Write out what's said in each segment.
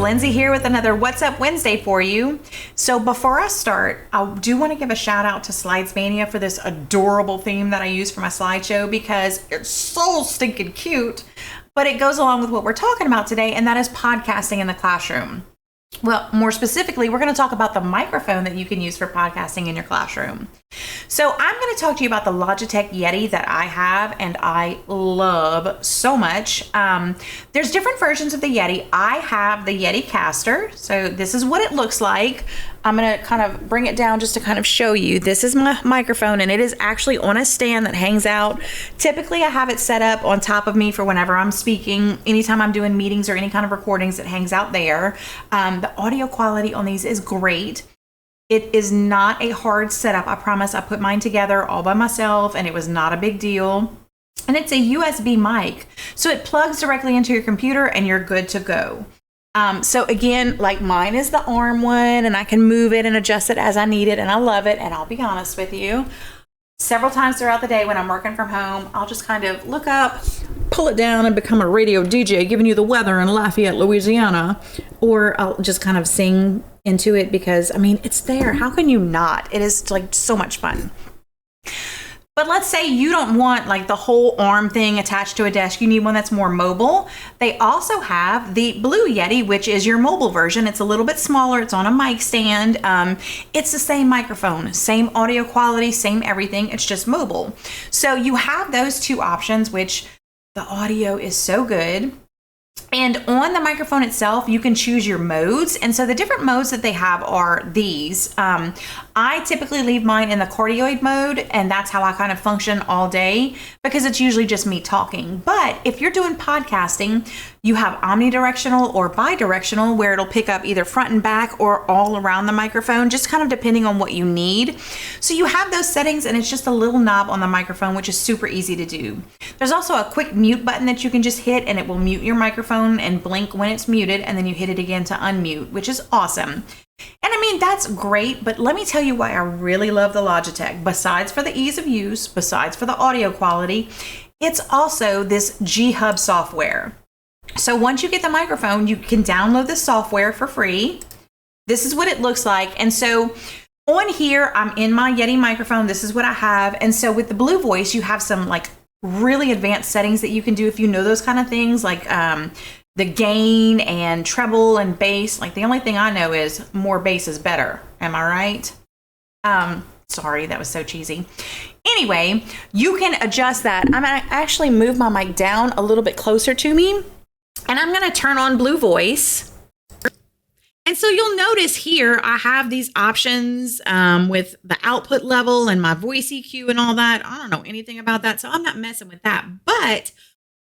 Lindsay here with another What's Up Wednesday for you. So before I start, I do want to give a shout out to Slidesmania for this adorable theme that I use for my slideshow because it's so stinking cute, but it goes along with what we're talking about today, and that is podcasting in the classroom. Well, more specifically, we're going to talk about the microphone that you can use for podcasting in your classroom. So I'm going to talk to you about the Logitech Yeti that I have and I love so much. There's different versions of the Yeti. I have the Yeticaster. So this is what it looks like. I'm going to kind of bring it down just to kind of show you. This is my microphone and it is actually on a stand that hangs out. Typically, I have it set up on top of me for whenever I'm speaking. Anytime I'm doing meetings or any kind of recordings, it hangs out there. The audio quality on these is great. It is not a hard setup. I promise. I put mine together all by myself and it was not a big deal. And it's a USB mic. So it plugs directly into your computer and you're good to go. So again, like mine is the arm one and I can move it and adjust it as I need it. And I love it. And I'll be honest with you, several times throughout the day when I'm working from home, I'll just kind of look up, pull it down and become a radio DJ giving you the weather in Lafayette, Louisiana. Or I'll just kind of sing into it because, I mean, it's there. How can you not? It is like so much fun. But let's say you don't want like the whole arm thing attached to a desk. You need one that's more mobile. They also have the Blue Yeti, which is your mobile version. It's a little bit smaller. It's on a mic stand. It's the same microphone, same audio quality, same everything. It's just mobile. So you have those two options, which the audio is so good. And on the microphone itself, you can choose your modes. And so the different modes that they have are these. I typically leave mine in the cardioid mode, and that's how I kind of function all day because it's usually just me talking. But if you're doing podcasting, you have omnidirectional or bidirectional where it'll pick up either front and back or all around the microphone, just kind of depending on what you need. So you have those settings and it's just a little knob on the microphone, which is super easy to do. There's also a quick mute button that you can just hit and it will mute your microphone and blink when it's muted, and then you hit it again to unmute, which is awesome. And I mean, that's great, but let me tell you why I really love the Logitech. Besides for the ease of use, besides for the audio quality, it's also this G-Hub software. So once you get the microphone, you can download the software for free. This is what it looks like. And so on here, I'm in my Yeti microphone. This is what I have. And so with the Blue Voice, you have some like really advanced settings that you can do if you know those kind of things, like the gain and treble and bass. Like the only thing I know is more bass is better. Am I right? Sorry, that was so cheesy. Anyway, you can adjust that. I'm gonna actually move my mic down a little bit closer to me and I'm gonna turn on Blue Voice. And so you'll notice here, I have these options with the output level and my voice EQ and all that. I don't know anything about that, so I'm not messing with that. But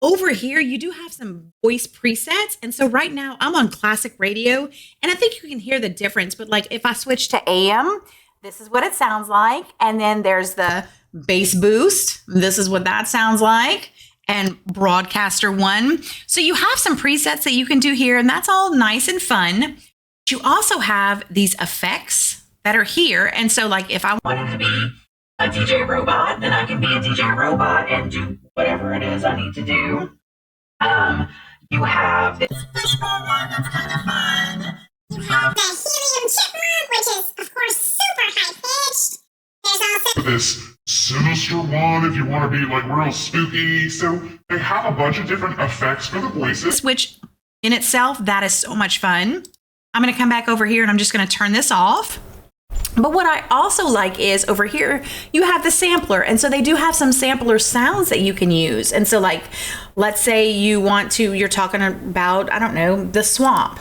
over here, you do have some voice presets. And so right now I'm on classic radio and I think you can hear the difference. But like if I switch to AM, this is what it sounds like. And then there's the bass boost. This is what that sounds like. And broadcaster one. So you have some presets that you can do here and that's all nice and fun. You also have these effects that are here. And so like if I wanted to be a DJ robot, then I can be a DJ robot and do whatever it is I need to do. You have this one that's kind of fun. You have the helium chipmunk, which is of course super high pitched. There's also this sinister one if you want to be like real spooky. So they have a bunch of different effects for the voices. Which in itself, that is so much fun. I'm going to come back over here and I'm just going to turn this off. But what I also like is over here, you have the sampler. And so they do have some sampler sounds that you can use. And so like, let's say you're talking about, I don't know, the swamp.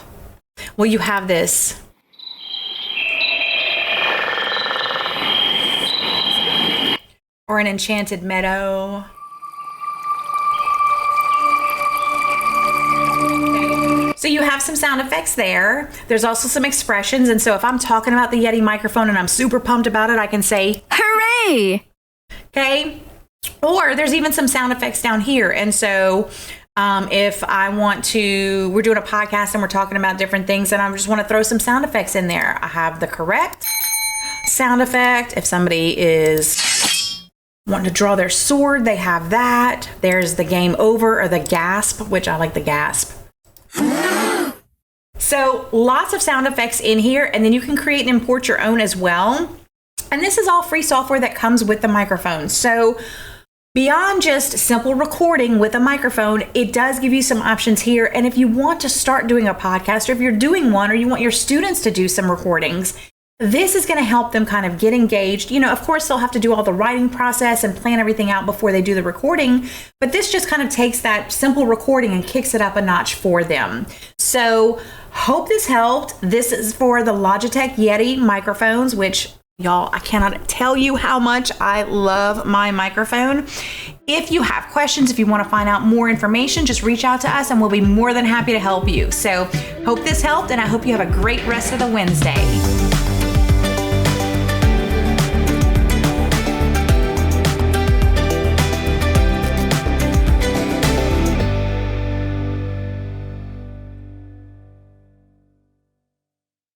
Well, you have this. Or an enchanted meadow. So you have some sound effects there. There's also some expressions. And so if I'm talking about the Yeti microphone and I'm super pumped about it, I can say, hooray! Okay. Or there's even some sound effects down here. And so if I want to, we're doing a podcast and we're talking about different things and I just want to throw some sound effects in there. I have the correct sound effect. If somebody is wanting to draw their sword, they have that. There's the game over or the gasp, which I like the gasp. So lots of sound effects in here, and then you can create and import your own as well. And this is all free software that comes with the microphone. So beyond just simple recording with a microphone, it does give you some options here. And if you want to start doing a podcast, or if you're doing one, or you want your students to do some recordings, this is going to help them kind of get engaged. You know, of course, they'll have to do all the writing process and plan everything out before they do the recording, but this just kind of takes that simple recording and kicks it up a notch for them. So hope this helped. This is for the Logitech Yeti microphones, which y'all, I cannot tell you how much I love my microphone. If you have questions, if you want to find out more information, just reach out to us and we'll be more than happy to help you. So hope this helped, and I hope you have a great rest of the Wednesday.